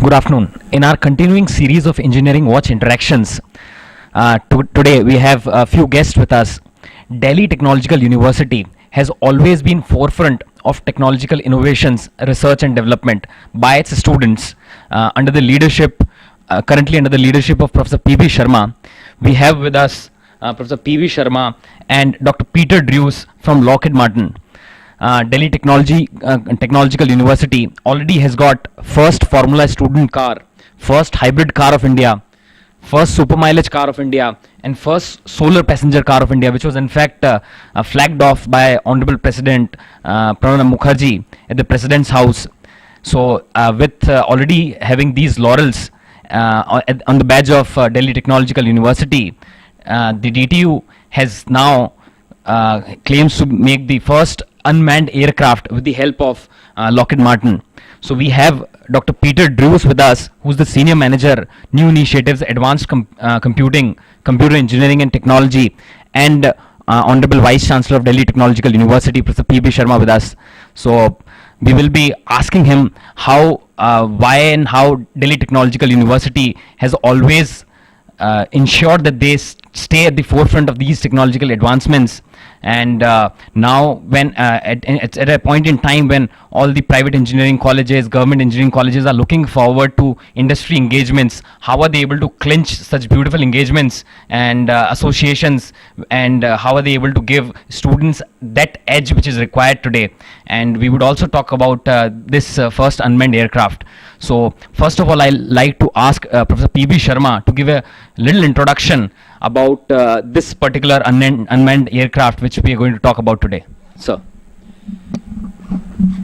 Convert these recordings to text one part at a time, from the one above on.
Good afternoon. In our continuing series of Engineering Watch interactions, today we have a few guests with us. Delhi Technological University has always been forefront of technological innovations, research and development by its students currently under the leadership of Professor P.B. Sharma. We have with us Professor P.B. Sharma and Dr. Peter Drews from Lockheed Martin. Delhi Technological University already has got first Formula student car, first hybrid car of India, first super mileage car of India, and first solar passenger car of India, which was in fact flagged off by Honorable President Pranab Mukherjee at the President's house. So with already having these laurels on the badge of Delhi Technological University, the DTU has now claims to make the first unmanned aircraft with the help of Lockheed Martin. So we have Dr. Peter Drews with us, who's the Senior Manager, New Initiatives, Advanced Computing, Computer Engineering and Technology, and Honorable Vice Chancellor of Delhi Technological University, Professor P.B. Sharma with us. So we will be asking him how, why and how Delhi Technological University has always ensured that they stay at the forefront of these technological advancements. And now when it's at a point in time when all the private engineering colleges, government engineering colleges are looking forward to industry engagements, how are they able to clinch such beautiful engagements and associations, and how are they able to give students that edge which is required today? And we would also talk about this first unmanned aircraft. So first of all, I'd like to ask Professor P.B. Sharma to give a little introduction about this particular unmanned aircraft which we are going to talk about today. Sir.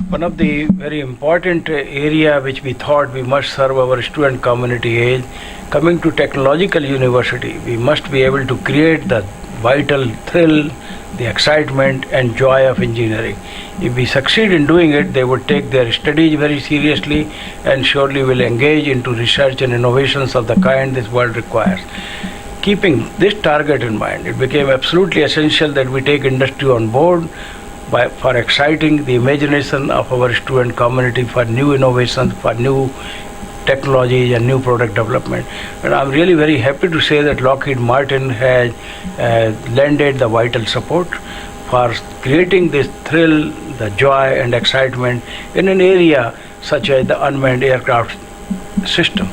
One of the very important area which we thought we must serve our student community is coming to technological university. We must be able to create the vital thrill, the excitement and joy of engineering. If we succeed in doing it, they would take their studies very seriously and surely will engage into research and innovations of the kind this world requires. Keeping this target in mind, it became absolutely essential that we take industry on board for exciting the imagination of our student community for new innovations, for new technologies and new product development. And I'm really very happy to say that Lockheed Martin has lended the vital support for creating this thrill, the joy and excitement in an area such as the unmanned aircraft system.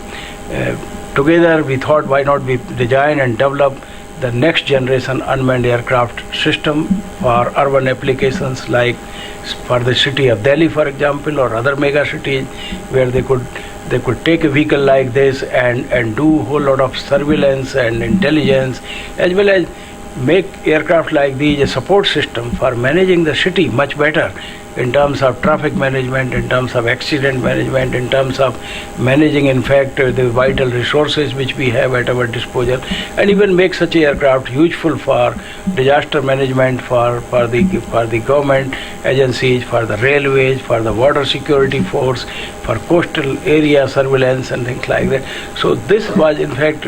Together we thought, why not we design and develop the next generation unmanned aircraft system for urban applications, like for the city of Delhi, for example, or other mega cities where they could take a vehicle like this and do a whole lot of surveillance and intelligence, as well as make aircraft like these a support system for managing the city much better in terms of traffic management, in terms of accident management, in terms of managing in fact the vital resources which we have at our disposal, and even make such aircraft useful for disaster management, for the government agencies, for the railways, for the border security force, for coastal area surveillance and things like that. So this was in fact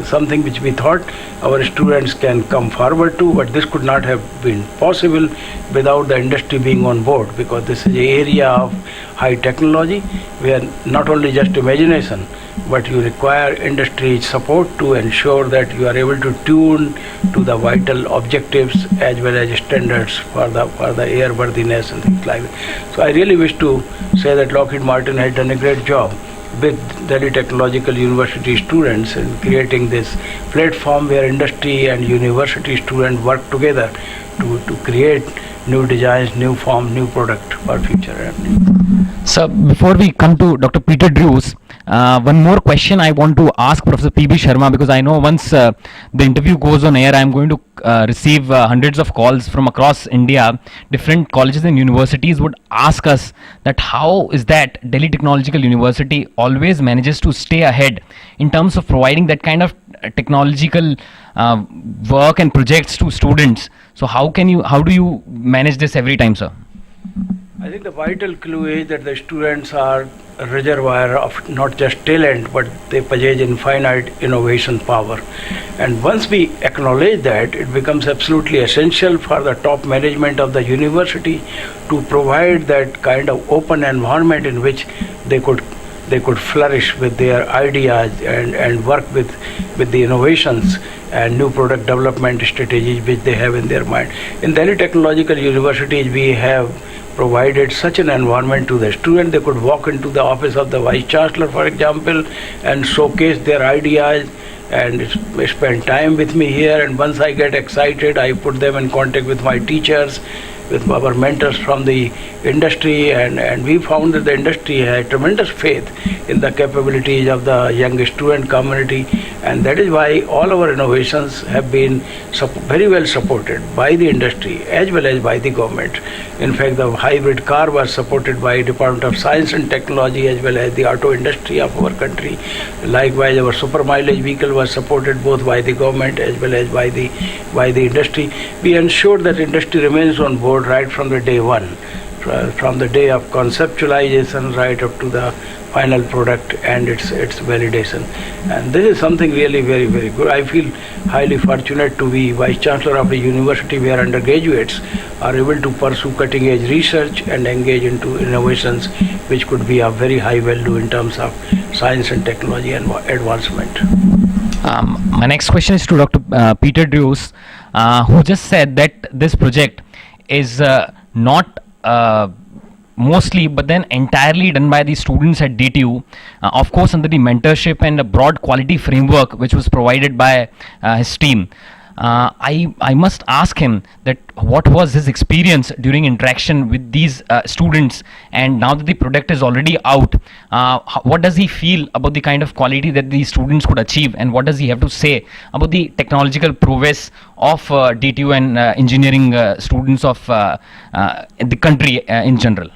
something which we thought our students can come forward to, but this could not have been possible without the industry being on board, because this is an area of high technology where not only just imagination, but you require industry support to ensure that you are able to tune to the vital objectives as well as standards for the airworthiness and things like that. So I really wish to say that Lockheed Martin has done a great job with Delhi Technological University students in creating this platform where industry and university students work together to create new designs, new form, new product for future. So before we come to Dr. Peter Drews, one more question I want to ask Professor P.B. Sharma, because I know once the interview goes on air, I am going to receive hundreds of calls from across India. Different colleges and universities would ask us that how is that Delhi Technological University always manages to stay ahead in terms of providing that kind of technological work and projects to students. So how do you manage this every time, sir? I think the vital clue is that the students are a reservoir of not just talent, but they possess infinite innovation power. And once we acknowledge that, it becomes absolutely essential for the top management of the university to provide that kind of open environment in which they could they could flourish with their ideas and work with the innovations and new product development strategies which they have in their mind. In Delhi Technological University, we have provided such an environment to the student. They could walk into the office of the vice chancellor, for example, and showcase their ideas and spend time with me here. And once I get excited, I put them in contact with my teachers, with our mentors from the industry, and we found that the industry had tremendous faith in the capabilities of the young student community, and that is why all our innovations have been very well supported by the industry as well as by the government. In fact, the hybrid car was supported by Department of Science and Technology as well as the auto industry of our country. Likewise, our super mileage vehicle was supported both by the government as well as by the industry. We ensured that industry remains on board right from the day one, from the day of conceptualization right up to the final product and its validation. And this is something really very, very good. I feel highly fortunate to be Vice Chancellor of a university where undergraduates are able to pursue cutting edge research and engage into innovations which could be of very high value in terms of science and technology and advancement. My next question is to Dr. Peter Drews, who just said that this project is not mostly but then entirely done by the students at DTU, of course under the mentorship and a broad quality framework which was provided by his team. I must ask him that what was his experience during interaction with these students, and now that the product is already out, what does he feel about the kind of quality that these students could achieve, and what does he have to say about the technological prowess of DTU and engineering students of the country in general?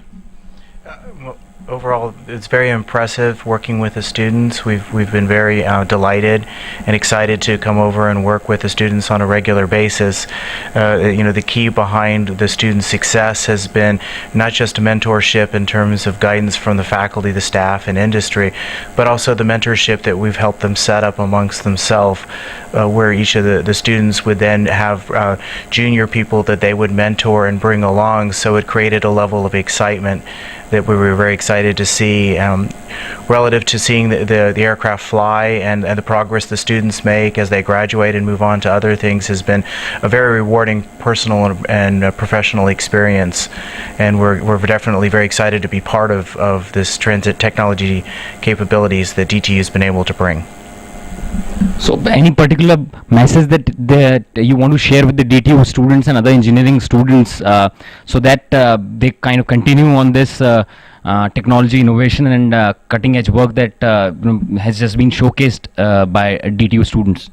Overall, it's very impressive working with the students. We've been very delighted and excited to come over and work with the students on a regular basis. The key behind the students' success has been not just mentorship in terms of guidance from the faculty, the staff, and industry, but also the mentorship that we've helped them set up amongst themselves, where each of the students would then have junior people that they would mentor and bring along. So it created a level of excitement that we were very excited to see relative to seeing the aircraft fly, and the progress the students make as they graduate and move on to other things has been a very rewarding personal and professional experience, and we're definitely very excited to be part of this transit technology capabilities that DTU has been able to bring. So any particular message that you want to share with the DTU students and other engineering students so that they kind of continue on this technology innovation and cutting edge work that has just been showcased by DTU students?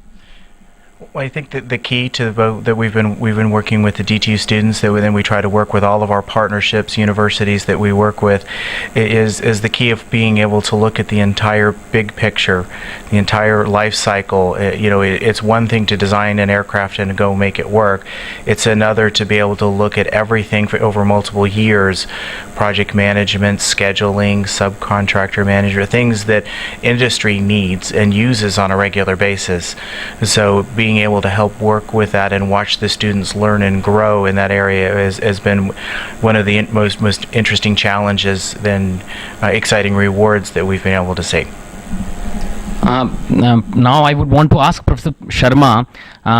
Well, I think that the key to that we've been working with the DTU students, that then we try to work with all of our partnerships, universities that we work with, is the key of being able to look at the entire big picture, the entire life cycle. It's one thing to design an aircraft and go make it work. It's another to be able to look at everything for over multiple years, project management, scheduling, subcontractor management, things that industry needs and uses on a regular basis. So being able to help work with that and watch the students learn and grow in that area has been one of the most interesting challenges and exciting rewards that we've been able to see. Now I would want to ask Professor Sharma.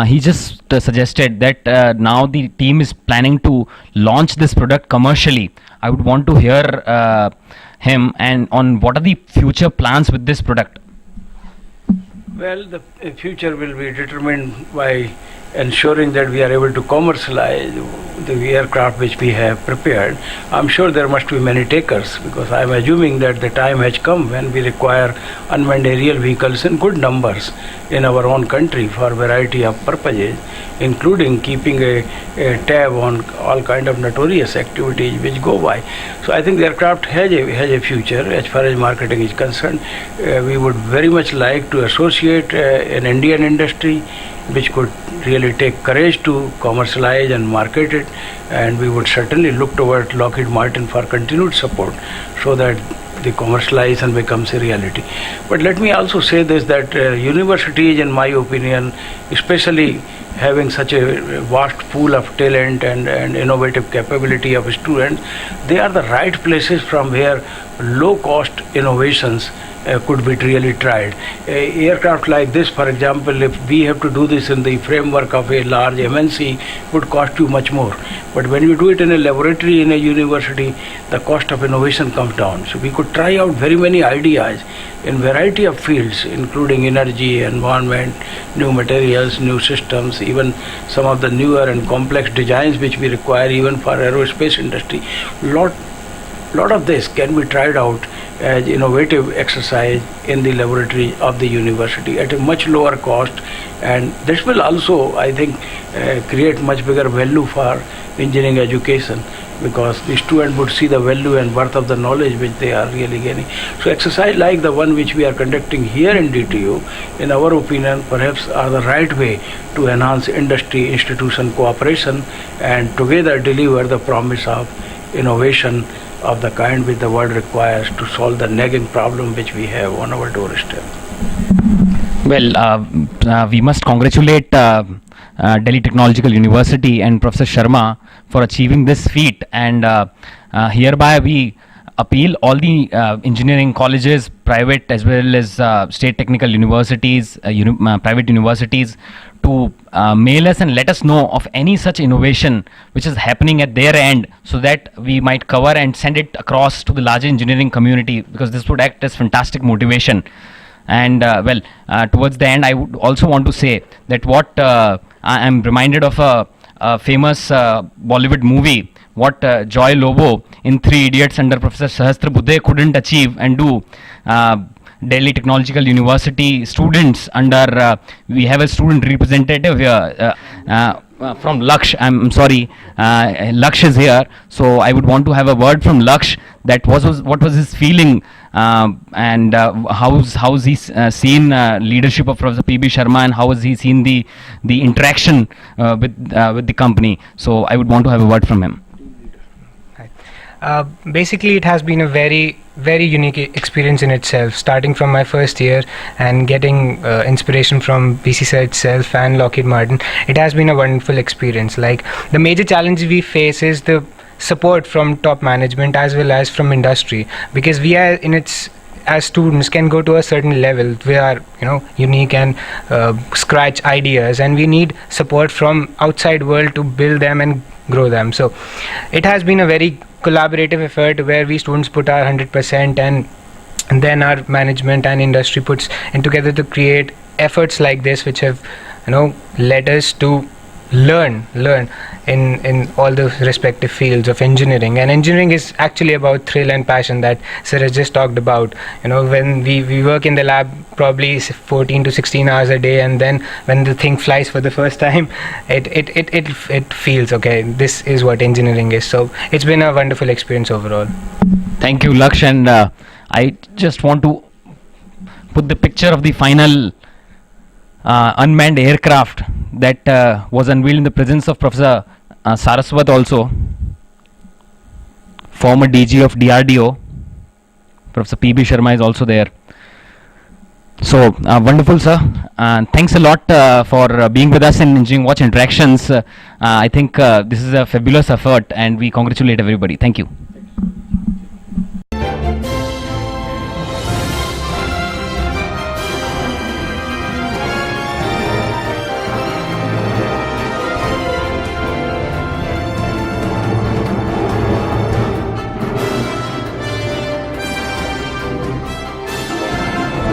He just suggested that now the team is planning to launch this product commercially. I would want to hear him and on what are the future plans with this product. Well, the future will be determined by ensuring that we are able to commercialize the aircraft which we have prepared. I'm sure there must be many takers, because I'm assuming that the time has come when we require unmanned aerial vehicles in good numbers in our own country for a variety of purposes, including keeping a tab on all kind of notorious activities which go by. So I think the aircraft has a future as far as marketing is concerned. We would very much like to associate an Indian industry which could really take courage to commercialize and market it, and we would certainly look toward Lockheed Martin for continued support so that they commercialize and becomes a reality. But let me also say this, that universities, in my opinion, especially having such a vast pool of talent and innovative capability of students, they are the right places from where low cost innovations could be really tried. Aircraft like this, for example, if we have to do this in the framework of a large MNC, would cost you much more. But when you do it in a laboratory in a university, the cost of innovation comes down. So we could try out very many ideas in variety of fields, including energy, environment, new materials, new systems, even some of the newer and complex designs which we require even for aerospace industry. Lot of this can be tried out as innovative exercise in the laboratory of the university at a much lower cost, and this will also, I think, create much bigger value for engineering education, because the student would see the value and worth of the knowledge which they are really gaining. So exercise like the one which we are conducting here in DTU, in our opinion, perhaps are the right way to enhance industry institution cooperation and together deliver the promise of innovation of the kind which the world requires to solve the nagging problem which we have on our doorstep. Well, we must congratulate Delhi Technological University and Professor Sharma for achieving this feat, and hereby we appeal all the engineering colleges, private as well as state technical universities, private universities, to mail us and let us know of any such innovation which is happening at their end, so that we might cover and send it across to the larger engineering community, because this would act as fantastic motivation. And towards the end, I would also want to say that what I am reminded of a famous Bollywood movie, what Joy Lobo in Three Idiots under Professor Sahasrabuddhe couldn't achieve and do. Delhi Technological University students under, we have a student representative here from Laksh. I'm sorry, Laksh is here, so I would want to have a word from Laksh, that what was his feeling, and how's he seen leadership of Professor P.B. Sharma, and how has he seen the interaction with the company. So I would want to have a word from him. Basically, it has been a very unique experience in itself, starting from my first year and getting inspiration from BC sir itself and Lockheed Martin. It has been a wonderful experience. Like, the major challenge we face is the support from top management as well as from industry, because we are as students can go to a certain level. We are unique and scratch ideas, and we need support from outside world to build them and grow them. So it has been a very collaborative effort where we students put our 100%, and then our management and industry puts in together to create efforts like this, which have led us to learn in all the respective fields of engineering. And engineering is actually about thrill and passion that sir has just talked about. When we work in the lab probably 14 to 16 hours a day, and then when the thing flies for the first time, it feels okay, this is what engineering is. So it's been a wonderful experience overall. Thank you, Laksh, and I just want to put the picture of the final unmanned aircraft that was unveiled in the presence of Professor Saraswat, also former DG of DRDO. Professor P.B. Sharma is also there. So wonderful, sir. Thanks a lot for being with us in Engineering Watch Interactions. I think this is a fabulous effort, and we congratulate everybody. Thank you.